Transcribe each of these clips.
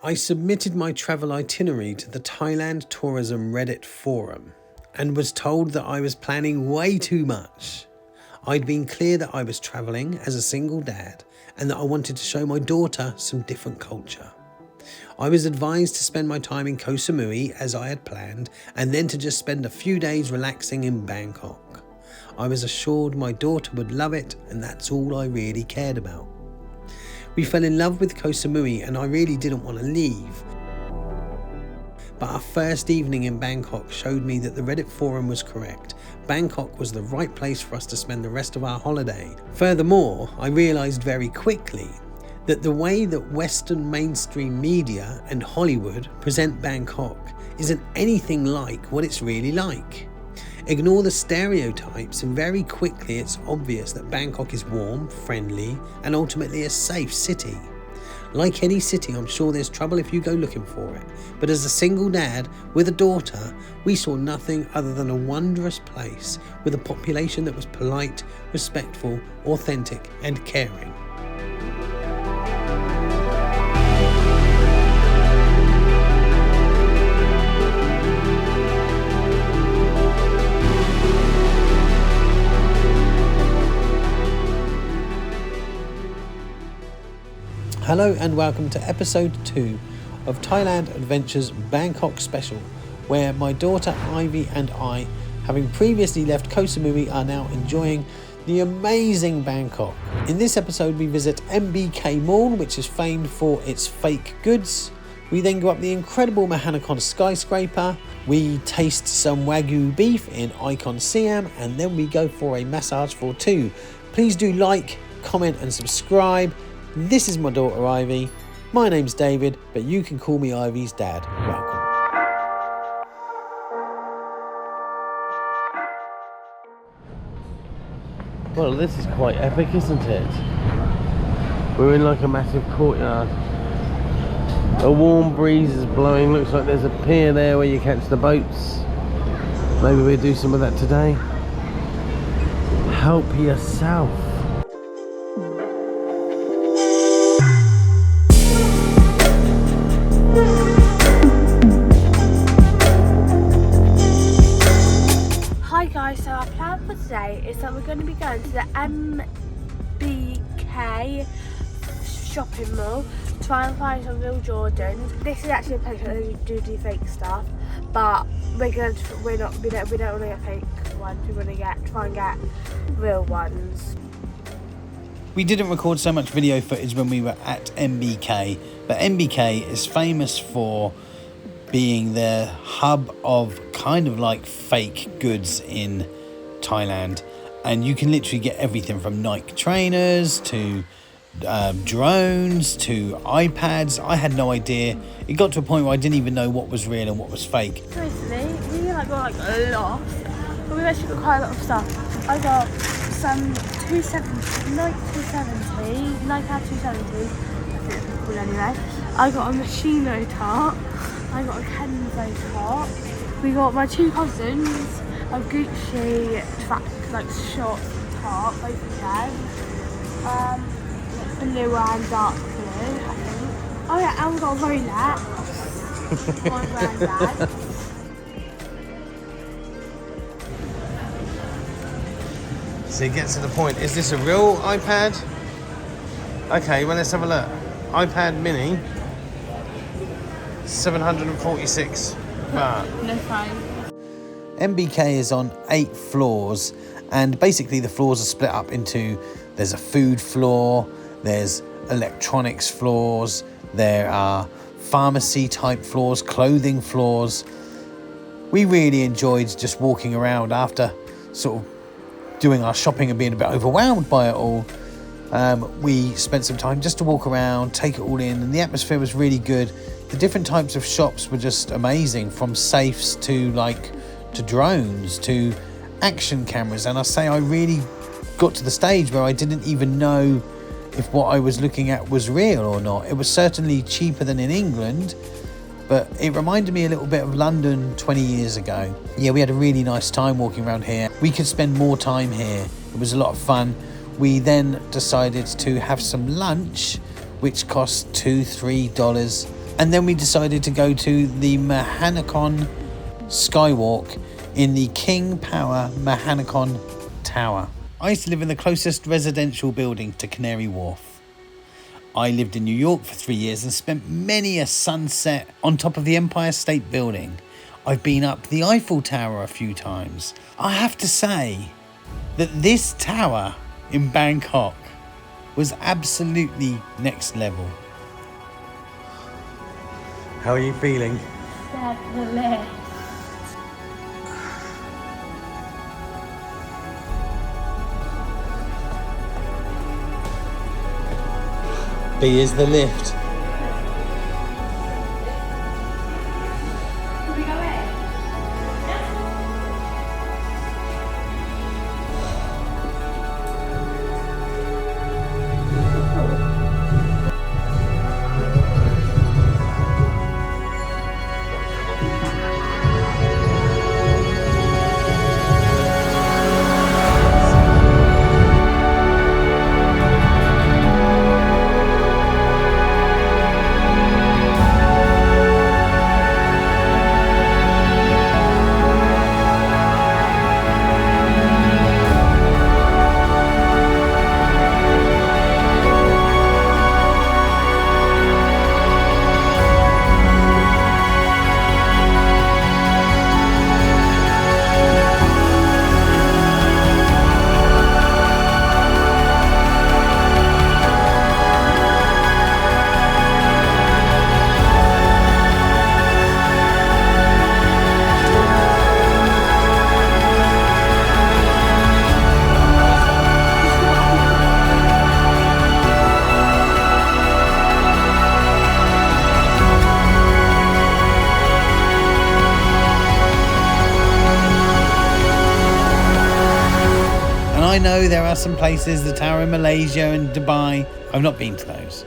I submitted my travel itinerary to the Thailand Tourism Reddit forum and was told that I was planning way too much. I'd been clear that I was travelling as a single dad and that I wanted to show my daughter some different culture. I was advised to spend my time in Koh Samui as I had planned and then to just spend a few days relaxing in Bangkok. I was assured my daughter would love it and that's all I really cared about. We fell in love with Koh Samui and I really didn't want to leave. But our first evening in Bangkok showed me that the Reddit forum was correct. Bangkok was the right place for us to spend the rest of our holiday. Furthermore, I realised very quickly that the way that Western mainstream media and Hollywood present Bangkok isn't anything like what it's really like. Ignore the stereotypes and very quickly it's obvious that Bangkok is warm, friendly and ultimately a safe city. Like any city, I'm sure there's trouble if you go looking for it, but as a single dad with a daughter, we saw nothing other than a wondrous place with a population that was polite, respectful, authentic and caring. Hello and welcome to episode 2 of Thailand Adventures Bangkok Special, where my daughter Ivy and I, having previously left Koh Samui, are now enjoying the amazing Bangkok. In this episode we visit MBK Mall, which is famed for its fake goods. We then go up the incredible Mahanakhon skyscraper, we taste some Wagyu beef in IconSiam, and then we go for a massage for 2. Please do like, comment and subscribe. This is my daughter Ivy. My name's David, but you can call me Ivy's dad. Welcome. Well, this is quite epic, isn't it? We're in like a massive courtyard. A warm breeze is blowing. Looks like there's a pier there where you catch the boats. Maybe we'll do some of that today. Help yourself. So our plan for today is that we're going to be going to the MBK shopping mall to try and find some real Jordans. This is actually a place where they do fake stuff, but we don't want to get fake ones. We want to try and get real ones. We didn't record so much video footage when we were at MBK, but MBK is famous for being the hub of kind of like fake goods in Thailand, and you can literally get everything from Nike trainers to drones to iPads. I had no idea. It got to a point where I didn't even know what was real and what was fake. Recently, we got a lot, but we've actually got quite a lot of stuff. I got some Nike 270, Nike 270, I think it's called anyway. I got a Machino top. I got a Kenzo top. We got my 2 cousins a Gucci track, like short top, both of them. Blue and dark blue, I think. Oh yeah, and we got a Rolex. My granddad. So you get to the point. Is this a real iPad? Okay, well let's have a look. iPad mini. 746 baht. No fine. MBK is on 8 floors, and basically the floors are split up into, there's a food floor, there's electronics floors, there are pharmacy type floors, clothing floors. We really enjoyed just walking around after sort of doing our shopping and being a bit overwhelmed by it all. We spent some time just to walk around, take it all in, and the atmosphere was really good. The different types of shops were just amazing, from safes to drones to action cameras. And I say I really got to the stage where I didn't even know if what I was looking at was real or not. It was certainly cheaper than in England, but it reminded me a little bit of London 20 years ago. Yeah, we had a really nice time walking around here. We could spend more time here. It was a lot of fun. We then decided to have some lunch, which cost $2-3. And then we decided to go to the Mahanakhon Skywalk in the King Power Mahanakhon Tower. I used to live in the closest residential building to Canary Wharf. I lived in New York for 3 years and spent many a sunset on top of the Empire State Building. I've been up the Eiffel Tower a few times. I have to say that this tower in Bangkok was absolutely next level. How are you feeling? Definitely. B is the lift. Can we go in? I know there are some places, the tower in Malaysia and Dubai, I've not been to those.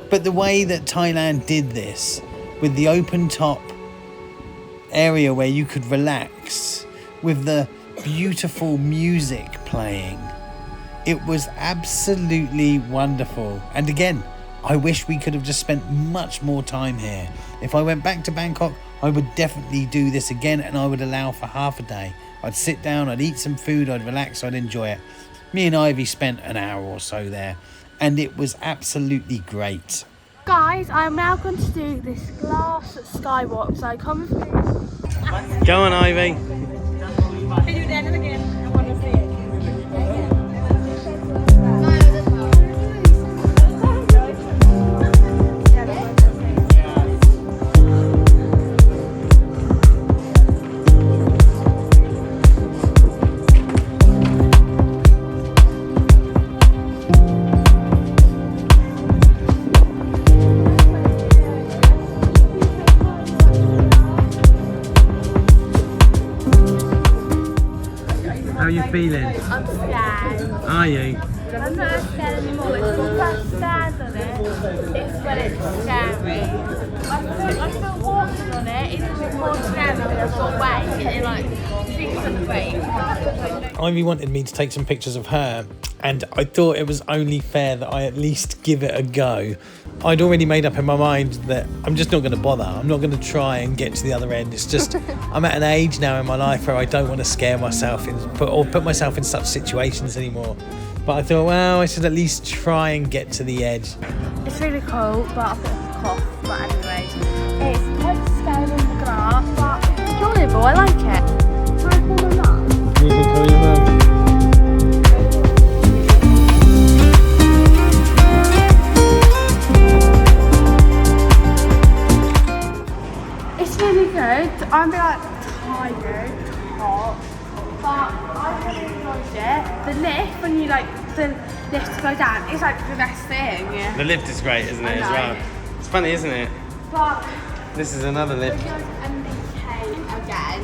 But the way that Thailand did this, with the open top area where you could relax, with the beautiful music playing, it was absolutely wonderful. And again, I wish we could have just spent much more time here. If I went back to Bangkok, I would definitely do this again, and I would allow for half a day. I'd sit down, I'd eat some food, I'd relax, I'd enjoy it. Me and Ivy spent an hour or so there, and it was absolutely great. Guys, I'm now going to do this glass skywalk, so come through. Go on, Ivy. Can you do that again? I want to see it. How are you feeling? I'm scared. Are you? I'm not scared anymore. It's once I stand on it, it's when it's scary. I feel walking on it, it's a bit more scary because I've got weight and it like things on the weight. Ivy wanted me to take some pictures of her, and I thought it was only fair that I at least give it a go. I'd already made up in my mind that I'm just not going to bother. I'm not going to try and get to the other end. It's just, I'm at an age now in my life where I don't want to scare myself or put myself in such situations anymore. But I thought, well, I should at least try and get to the edge. It's really cool, but I've got a cough. But anyway, it's quite scary on the glass, but it's enjoyable. I like it. Can I call my mum? You can call your mum. It's really good. I'm like tired, hot, but I really enjoyed it. The lift, when you the lift to go down, it's like the best thing. Yeah. The lift is great, isn't it, I as know. well? It's funny, isn't it? But This is another we're lift. going to MBK again.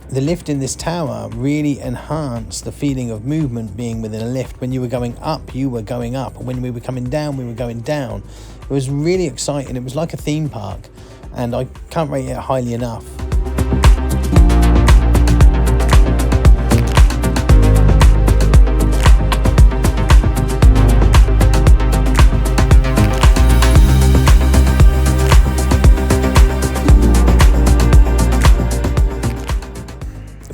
The lift in this tower really enhanced the feeling of movement being within a lift. When you were going up, you were going up. When we were coming down, we were going down. It was really exciting. It was like a theme park. and I can't rate it highly enough.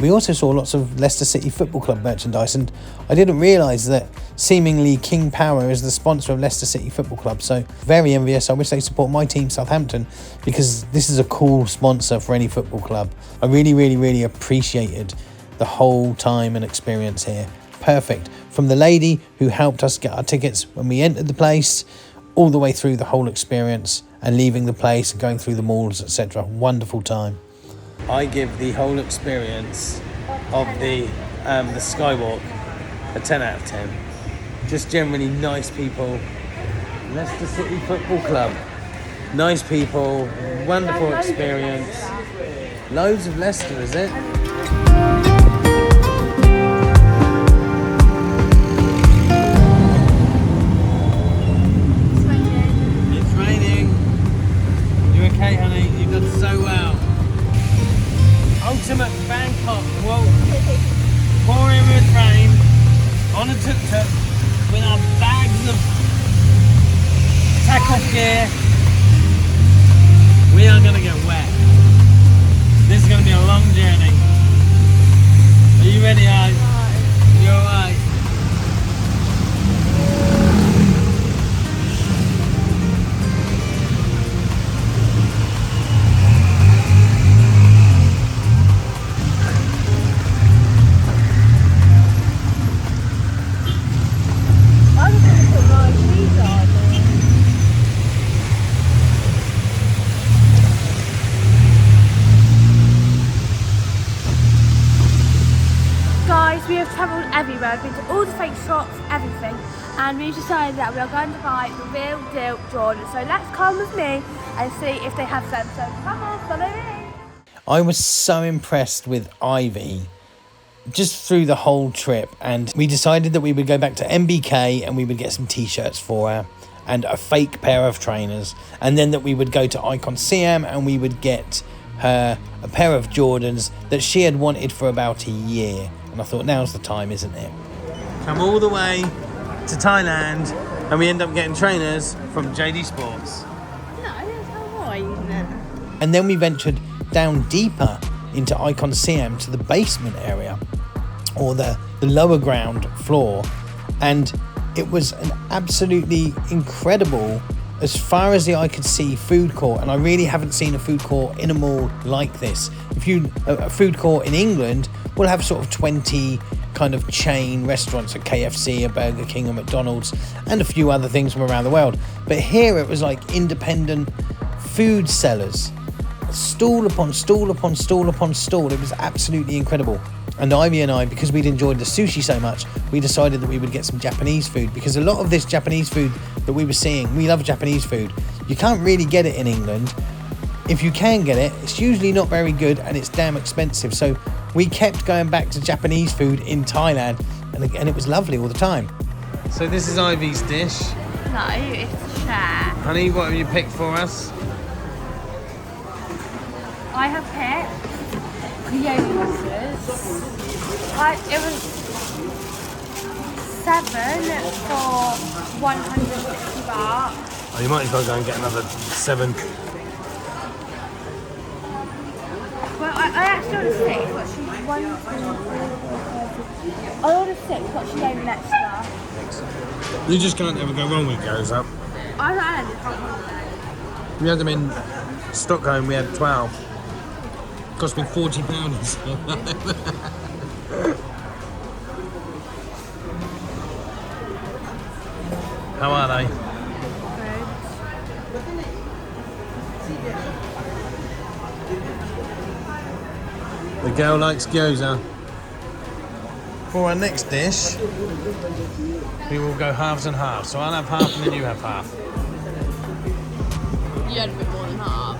We also saw lots of Leicester City Football Club merchandise, and I didn't realise that seemingly King Power is the sponsor of Leicester City Football Club, so very envious. I wish they support my team, Southampton, because this is a cool sponsor for any football club. I really appreciated the whole time and experience here. Perfect. From the lady who helped us get our tickets when we entered the place, all the way through the whole experience and leaving the place and going through the malls, etc. Wonderful time. I give the whole experience of the Skywalk a 10 out of 10. Just generally nice people. Leicester City Football Club. Nice people, wonderful experience. Loads of Leicester, is it? It's raining. You okay, honey? You've done so well. Ultimate Bangkok walk, pouring with rain, on a tuk-tuk with our bags of tackle gear. We are going to get wet. This is going to be a long journey. Are you ready, Ike? You're alright. We have travelled everywhere, we've been to all the fake shops, everything, and we've decided that we are going to buy the real deal Jordan. So let's come with me and see if they have them. So come on, follow me. I was so impressed with Ivy just through the whole trip, and we decided that we would go back to MBK and we would get some t-shirts for her and a fake pair of trainers, and then that we would go to IconSiam and we would get her a pair of Jordans that she had wanted for about a year. And I thought, now's the time, isn't it? Come all the way to Thailand and we end up getting trainers from JD Sports. No, that's Hawaii, isn't it? And then we ventured down deeper into IconSiam to the basement area, or the lower ground floor, and it was an absolutely incredible, as far as the eye could see, food court. And I really haven't seen a food court in a mall like this. A food court in England will have sort of 20 kind of chain restaurants, at KFC, a Burger King, a McDonald's, and a few other things from around the world. But here it was like independent food sellers, stall upon stall upon stall upon stall. It was absolutely incredible. And Ivy and I, because we'd enjoyed the sushi so much, we decided that we would get some Japanese food, because a lot of this Japanese food that we were seeing, we love Japanese food. You can't really get it in England. If you can get it, it's usually not very good and it's damn expensive. So we kept going back to Japanese food in Thailand, and it was lovely all the time. So this is Ivy's dish. No, it's share. Honey, what have you picked for us? I have picked Creolis. It was 7 for 160 baht. Oh, you might as well go and get another 7. Well, I actually ordered 6, but she's 1, 2, 3, 4, 5, 6. I ordered 6, but she gave me an extra. You just can't ever go wrong with goes up. I don't know. We had them in Stockholm, we had 12. Cost me £40. How are they? Good. The girl likes gyoza. For our next dish, we will go halves and halves. So I'll have half and then you have half. You had a bit more than half.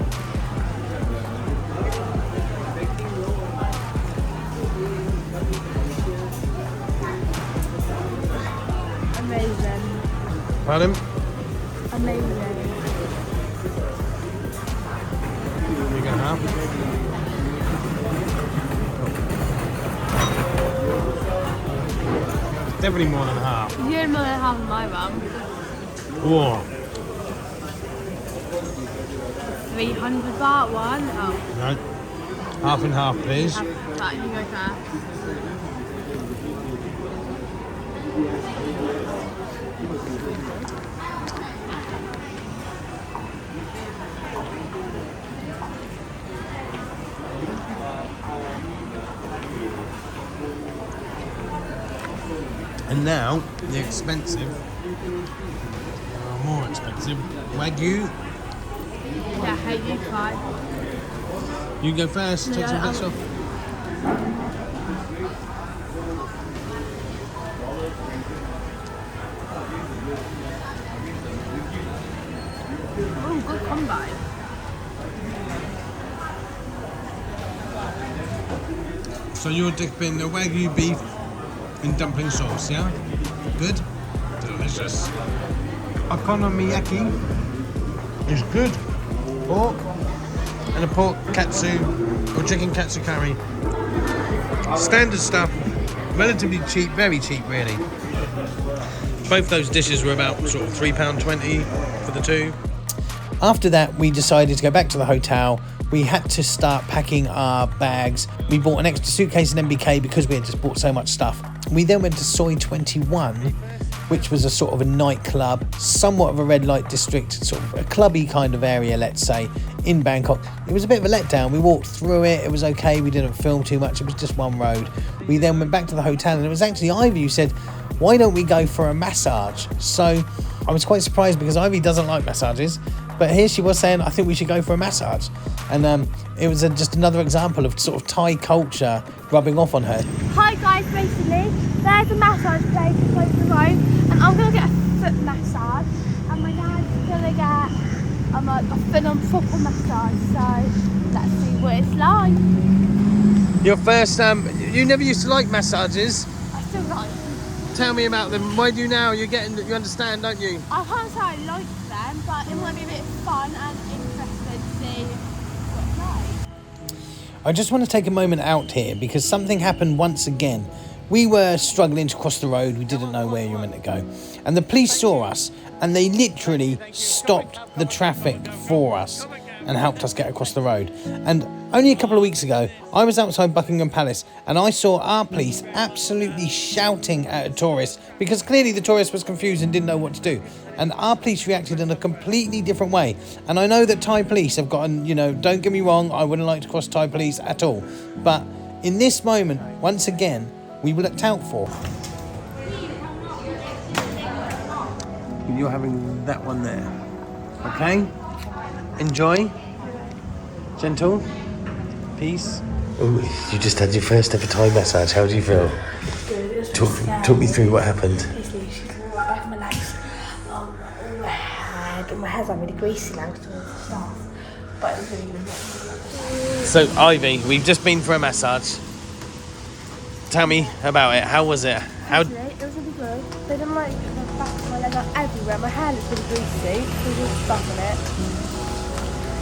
Amazing. Pardon? Amazing. Definitely more than half. You had more than half of my mum. Whoa. 300 baht one. Oh, No. Half and half, please. right, you go first. And now, the expensive, more expensive, Wagyu. Yeah, hey, you try. You go first, take some bits off. Oh, good combo. So you're dipping the Wagyu beef in dumpling sauce, yeah? Good? Delicious. Okonomiyaki is good. Pork and a pork katsu or chicken katsu curry. Standard stuff, relatively cheap, very cheap really. Both those dishes were about sort of £3.20 for the two. After that, we decided to go back to the hotel. We had to start packing our bags. We bought an extra suitcase in MBK because we had just bought so much stuff. We then went to Soi 21, which was a sort of a nightclub, somewhat of a red light district, sort of a clubby kind of area, let's say, in Bangkok. It was a bit of a letdown. We walked through it. It was okay. We didn't film too much. It was just one road. We then went back to the hotel, and it was actually Ivy who said, why don't we go for a massage? So I was quite surprised because Ivy doesn't like massages. But here she was saying, I think we should go for a massage. And it was just another example of sort of Thai culture rubbing off on her. Hi guys, basically, there's a massage place close to the road, and I'm going to get a foot massage, and my dad's going to get a foot massage, so let's see what it's like. Your first, you never used to like massages. I still like them. Tell me about them. Why do you now? You understand, don't you? I can't say I like them, but it might be a bit fun and interesting to see what it's like. I just want to take a moment out here because something happened once again. We were struggling to cross the road. We didn't know where you were meant to go. And the police saw us and they literally stopped the traffic for us and helped us get across the road. And only a couple of weeks ago, I was outside Buckingham Palace and I saw our police absolutely shouting at a tourist because clearly the tourist was confused and didn't know what to do. And our police reacted in a completely different way. And I know that Thai police have gotten, don't get me wrong, I wouldn't like to cross Thai police at all. But in this moment, once again, we were looked out for. You're having that one there. Okay? Enjoy. Gentle. Peace. Oh, you just had your first ever Thai massage. How do you feel? Good. Talk me through what happened. Basically, she came right back my legs, all my head. My hair's like really greasy now because of the stuff. But it was really good. So, Ivy, we've just been for a massage. Tell me about it. How was it? Actually, it was really good. They didn't like the back of my leg everywhere. My hair looks really greasy. There's all stuff on it.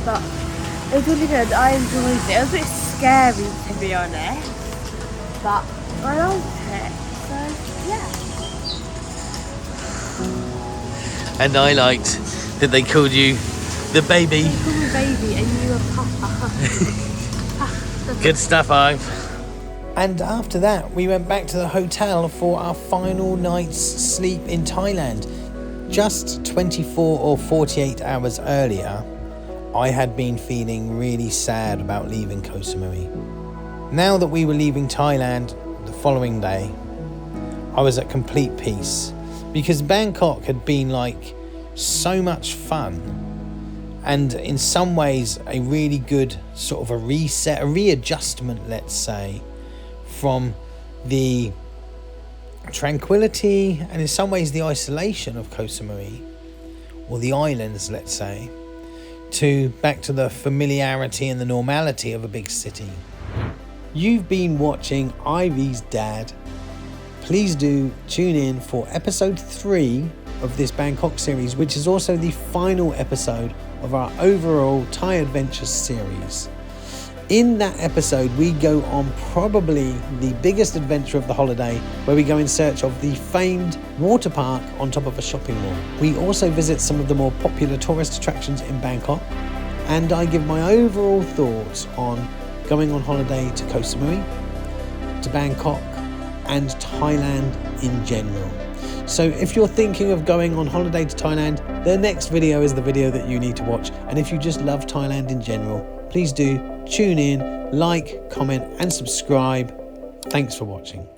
But it was really good. I enjoyed it. It was a bit scary to be honest. But I liked it. So, yeah. And I liked that they called you the baby. They called me baby and you were Papa. Good stuff, Ive. And after that, we went back to the hotel for our final night's sleep in Thailand. Just 24 or 48 hours earlier, I had been feeling really sad about leaving Koh Samui. Now that we were leaving Thailand the following day, I was at complete peace because Bangkok had been like so much fun and in some ways a really good sort of a reset, a readjustment, let's say, from the tranquility and in some ways the isolation of Koh Samui, or the islands, let's say, to back to the familiarity and the normality of a big city. You've been watching Ivy's Dad. Please do tune in for episode 3 of this Bangkok series, which is also the final episode of our overall Thai Adventures series. In that episode, we go on probably the biggest adventure of the holiday, where we go in search of the famed water park on top of a shopping mall. We also visit some of the more popular tourist attractions in Bangkok, and I give my overall thoughts on going on holiday to Koh Samui, to Bangkok, and Thailand in general. So if you're thinking of going on holiday to Thailand, the next video is the video that you need to watch. And if you just love Thailand in general, please do tune in, like, comment, and subscribe. Thanks for watching.